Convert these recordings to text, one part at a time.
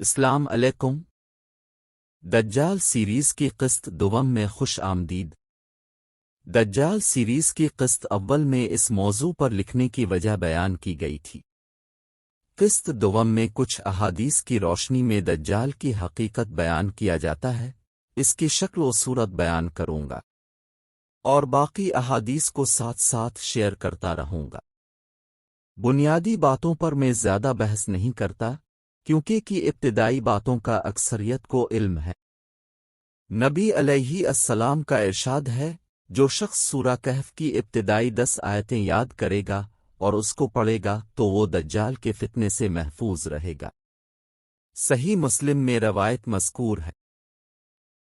السلام علیکم۔ دجال سیریز کی قسط دوم میں خوش آمدید۔ دجال سیریز کی قسط اول میں اس موضوع پر لکھنے کی وجہ بیان کی گئی تھی۔ قسط دوم میں کچھ احادیث کی روشنی میں دجال کی حقیقت بیان کیا جاتا ہے، اس کی شکل و صورت بیان کروں گا اور باقی احادیث کو ساتھ ساتھ شیئر کرتا رہوں گا۔ بنیادی باتوں پر میں زیادہ بحث نہیں کرتا کیونکہ ابتدائی باتوں کا اکثریت کو علم ہے۔ نبی علیہ السلام کا ارشاد ہے، جو شخص سورہ کہف کی ابتدائی 10 آیتیں یاد کرے گا اور اس کو پڑھے گا تو وہ دجال کے فتنے سے محفوظ رہے گا۔ صحیح مسلم میں روایت مذکور ہے،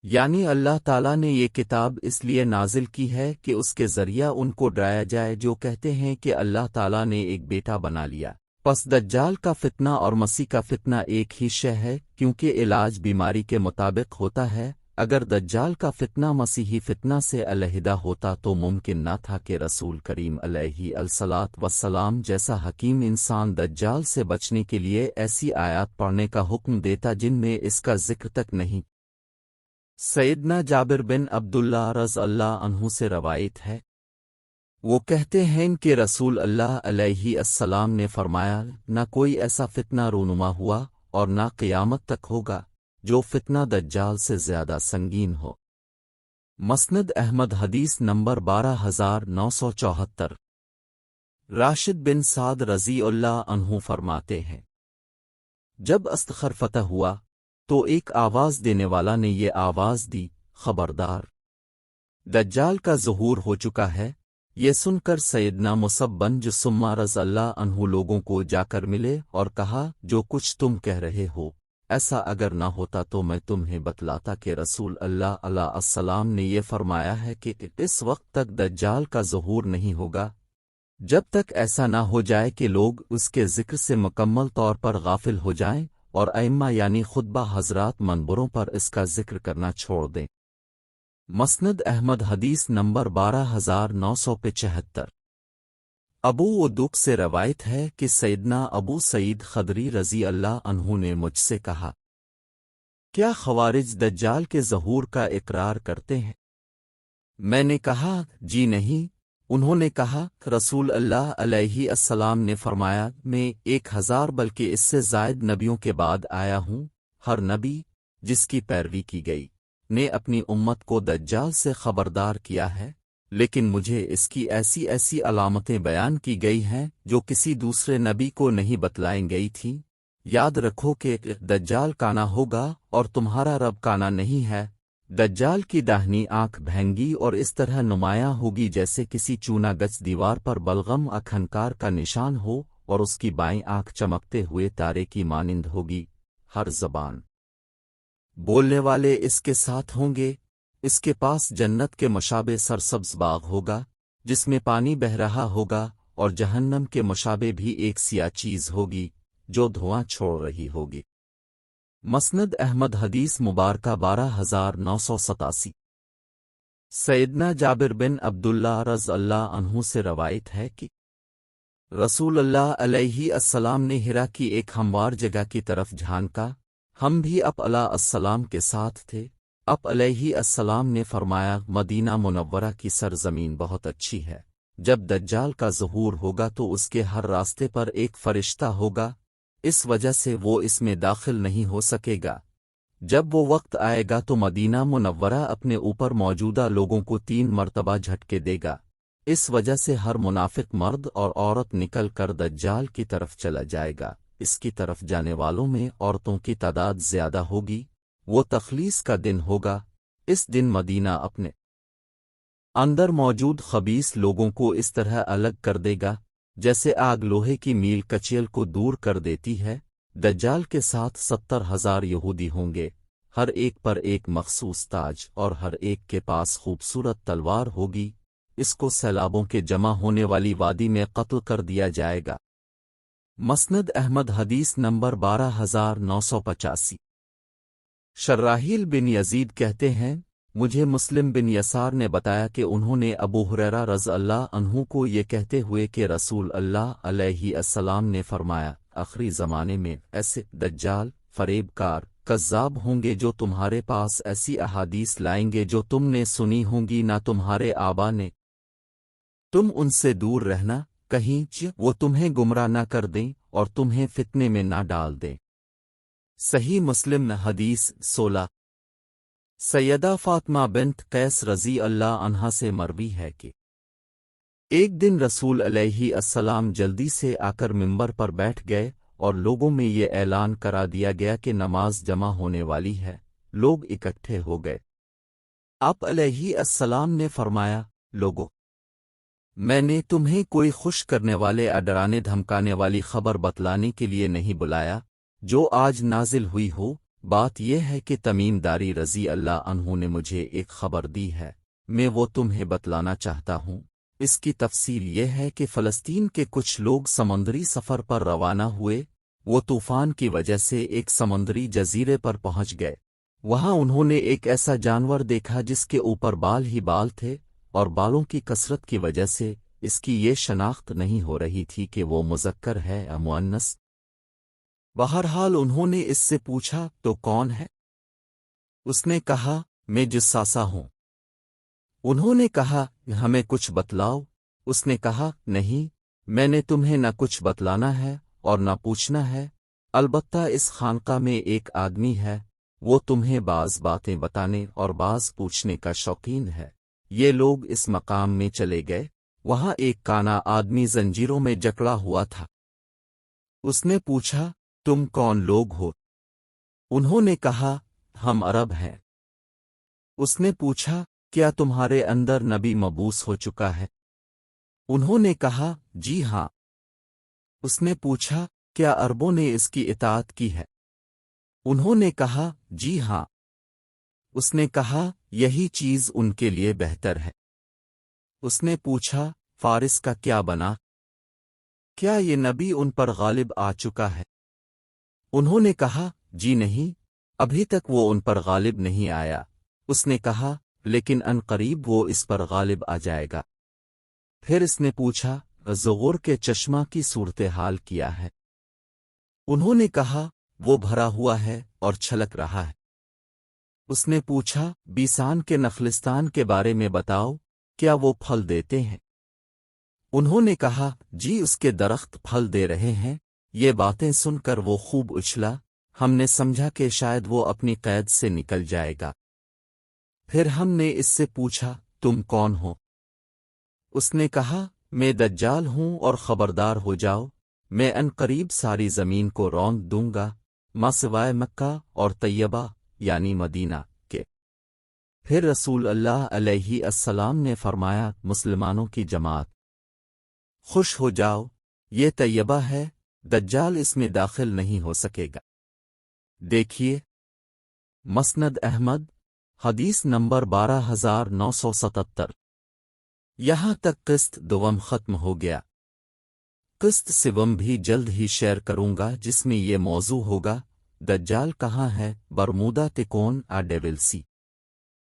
یعنی اللہ تعالیٰ نے یہ کتاب اس لیے نازل کی ہے کہ اس کے ذریعہ ان کو ڈرایا جائے جو کہتے ہیں کہ اللہ تعالیٰ نے ایک بیٹا بنا لیا۔ پس دجال کا فتنہ اور مسیح کا فتنہ ایک ہی شے ہے، کیونکہ علاج بیماری کے مطابق ہوتا ہے۔ اگر دجال کا فتنہ مسیحی فتنہ سے علیحدہ ہوتا تو ممکن نہ تھا کہ رسول کریم علیہ الصلاۃ والسلام جیسا حکیم انسان دجال سے بچنے کے لیے ایسی آیات پڑھنے کا حکم دیتا جن میں اس کا ذکر تک نہیں۔ سیدنا جابر بن عبداللہ رضی اللہ عنہ سے روایت ہے، وہ کہتے ہیں کہ رسول اللہ علیہ السلام نے فرمایا، نہ کوئی ایسا فتنہ رونما ہوا اور نہ قیامت تک ہوگا جو فتنہ دجال سے زیادہ سنگین ہو۔ مسند احمد حدیث نمبر 12974۔ راشد بن سعد رضی اللہ عنہ فرماتے ہیں، جب استخر فتح ہوا تو ایک آواز دینے والا نے یہ آواز دی، خبردار، دجال کا ظہور ہو چکا ہے۔ یہ سن کر سیدنا مصعب بن جثمہ رضی اللہ عنہ لوگوں کو جا کر ملے اور کہا، جو کچھ تم کہہ رہے ہو ایسا اگر نہ ہوتا تو میں تمہیں بتلاتا کہ رسول اللہ علیہ السلام نے یہ فرمایا ہے کہ اس وقت تک دجال کا ظہور نہیں ہوگا جب تک ایسا نہ ہو جائے کہ لوگ اس کے ذکر سے مکمل طور پر غافل ہو جائیں اور ائمہ یعنی خطبہ حضرات منبروں پر اس کا ذکر کرنا چھوڑ دیں۔ مسند احمد حدیث نمبر 12975۔ ابو ودوق سے روایت ہے کہ سیدنا ابو سعید خدری رضی اللہ عنہ نے مجھ سے کہا، کیا خوارج دجال کے ظہور کا اقرار کرتے ہیں؟ میں نے کہا، جی نہیں۔ انہوں نے کہا، رسول اللہ علیہ السلام نے فرمایا، میں 1000 بلکہ اس سے زائد نبیوں کے بعد آیا ہوں، ہر نبی جس کی پیروی کی گئی نے اپنی امت کو دجال سے خبردار کیا ہے، لیکن مجھے اس کی ایسی ایسی علامتیں بیان کی گئی ہیں جو کسی دوسرے نبی کو نہیں بتلائیں گئی تھیں۔ یاد رکھو کہ دجال کانا ہوگا اور تمہارا رب کانا نہیں ہے۔ دجال کی داہنی آنکھ بھینگی اور اس طرح نمایاں ہوگی جیسے کسی چونا گچ دیوار پر بلغم اکھنکار کا نشان ہو، اور اس کی بائیں آنکھ چمکتے ہوئے تارے کی مانند ہوگی۔ ہر زبان بولنے والے اس کے ساتھ ہوں گے۔ اس کے پاس جنت کے مشابہ سرسبز باغ ہوگا جس میں پانی بہہ رہا ہوگا، اور جہنم کے مشابہ بھی ایک سیاہ چیز ہوگی جو دھواں چھوڑ رہی ہوگی۔ مسند احمد حدیث مبارکہ 12987۔ سیدنا جابر بن عبداللہ رضی اللہ عنہ سے روایت ہے کہ رسول اللہ علیہ السلام نے ہرا کی ایک ہموار جگہ کی طرف جھانکا، ہم بھی علیہ السلام کے ساتھ تھے۔ علیہ السلام نے فرمایا، مدینہ منورہ کی سرزمین بہت اچھی ہے، جب دجال کا ظہور ہوگا تو اس کے ہر راستے پر ایک فرشتہ ہوگا، اس وجہ سے وہ اس میں داخل نہیں ہو سکے گا۔ جب وہ وقت آئے گا تو مدینہ منورہ اپنے اوپر موجودہ لوگوں کو 3 مرتبہ جھٹکے دے گا، اس وجہ سے ہر منافق مرد اور عورت نکل کر دجال کی طرف چلا جائے گا۔ اس کی طرف جانے والوں میں عورتوں کی تعداد زیادہ ہوگی۔ وہ تخلیص کا دن ہوگا، اس دن مدینہ اپنے اندر موجود خبیث لوگوں کو اس طرح الگ کر دے گا جیسے آگ لوہے کی میل کچیل کو دور کر دیتی ہے۔ دجال کے ساتھ 70,000 یہودی ہوں گے، ہر ایک پر ایک مخصوص تاج اور ہر ایک کے پاس خوبصورت تلوار ہوگی۔ اس کو سیلابوں کے جمع ہونے والی وادی میں قتل کر دیا جائے گا۔ مسند احمد حدیث نمبر 12985۔ شراحیل بن یزید کہتے ہیں، مجھے مسلم بن یسار نے بتایا کہ انہوں نے ابو ہریرہ رضی اللہ عنہ کو یہ کہتے ہوئے کہ رسول اللہ علیہ السلام نے فرمایا، آخری زمانے میں ایسے دجال فریب کار کذاب ہوں گے جو تمہارے پاس ایسی احادیث لائیں گے جو تم نے سنی ہوں گی نہ تمہارے آبا نے۔ تم ان سے دور رہنا کہیں وہ تمہیں گمراہ نہ کر دیں اور تمہیں فتنے میں نہ ڈال دیں۔ صحیح مسلم حدیث 16۔ سیدہ فاطمہ بنت قیس رضی اللہ عنہا سے مروی ہے کہ ایک دن رسول علیہ السلام جلدی سے آ کر منبر پر بیٹھ گئے اور لوگوں میں یہ اعلان کرا دیا گیا کہ نماز جمع ہونے والی ہے۔ لوگ اکٹھے ہو گئے۔ آپ علیہ السلام نے فرمایا، لوگو، میں نے تمہیں کوئی خوش کرنے والے یا ڈرانے دھمکانے والی خبر بتلانے کے لیے نہیں بلایا جو آج نازل ہوئی ہو۔ بات یہ ہے کہ تمیم داری رضی اللہ عنہ نے مجھے ایک خبر دی ہے، میں وہ تمہیں بتلانا چاہتا ہوں۔ اس کی تفصیل یہ ہے کہ فلسطین کے کچھ لوگ سمندری سفر پر روانہ ہوئے۔ وہ طوفان کی وجہ سے ایک سمندری جزیرے پر پہنچ گئے۔ وہاں انہوں نے ایک ایسا جانور دیکھا جس کے اوپر بال ہی بال تھے، اور بالوں کی کثرت کی وجہ سے اس کی یہ شناخت نہیں ہو رہی تھی کہ وہ مذکر ہے یا مؤنث۔ بہرحال انہوں نے اس سے پوچھا، تو کون ہے؟ اس نے کہا، میں جساسہ ہوں۔ انہوں نے کہا، ہمیں کچھ بتلاؤ۔ اس نے کہا، نہیں، میں نے تمہیں نہ کچھ بتلانا ہے اور نہ پوچھنا ہے، البتہ اس خانقاہ میں ایک آدمی ہے، وہ تمہیں بعض باتیں بتانے اور بعض پوچھنے کا شوقین ہے۔ یہ لوگ اس مقام میں چلے گئے۔ وہاں ایک کانا آدمی زنجیروں میں جکڑا ہوا تھا۔ اس نے پوچھا، تم کون لوگ ہو؟ انہوں نے کہا، ہم عرب ہیں۔ اس نے پوچھا، کیا تمہارے اندر نبی مبعوث ہو چکا ہے؟ انہوں نے کہا، جی ہاں۔ اس نے پوچھا، کیا عربوں نے اس کی اطاعت کی ہے؟ انہوں نے کہا، جی ہاں۔ اس نے کہا، یہی چیز ان کے لیے بہتر ہے۔ اس نے پوچھا، فارس کا کیا بنا؟ کیا یہ نبی ان پر غالب آ چکا ہے؟ انہوں نے کہا، جی نہیں، ابھی تک وہ ان پر غالب نہیں آیا۔ اس نے کہا، لیکن ان قریب وہ اس پر غالب آ جائے گا۔ پھر اس نے پوچھا، زغور کے چشمہ کی صورتحال کیا ہے؟ انہوں نے کہا، وہ بھرا ہوا ہے اور چھلک رہا ہے۔ اس نے پوچھا، بیسان کے نخلستان کے بارے میں بتاؤ، کیا وہ پھل دیتے ہیں؟ انہوں نے کہا، جی اس کے درخت پھل دے رہے ہیں۔ یہ باتیں سن کر وہ خوب اچھلا۔ ہم نے سمجھا کہ شاید وہ اپنی قید سے نکل جائے گا۔ پھر ہم نے اس سے پوچھا، تم کون ہو؟ اس نے کہا، میں دجال ہوں اور خبردار ہو جاؤ، میں ان قریب ساری زمین کو روند دوں گا، ماں سوائے مکہ اور طیبہ یعنی مدینہ کے۔ پھر رسول اللہ علیہ السلام نے فرمایا، مسلمانوں کی جماعت، خوش ہو جاؤ، یہ طیبہ ہے، دجال اس میں داخل نہیں ہو سکے گا۔ دیکھیے مسند احمد حدیث نمبر 12977۔ یہاں تک قسط دوم ختم ہو گیا۔ قسط سوم بھی جلد ہی شیئر کروں گا جس میں یہ موضوع ہوگا، دجال کہاں ہے، برمودا تکون ڈیول سی۔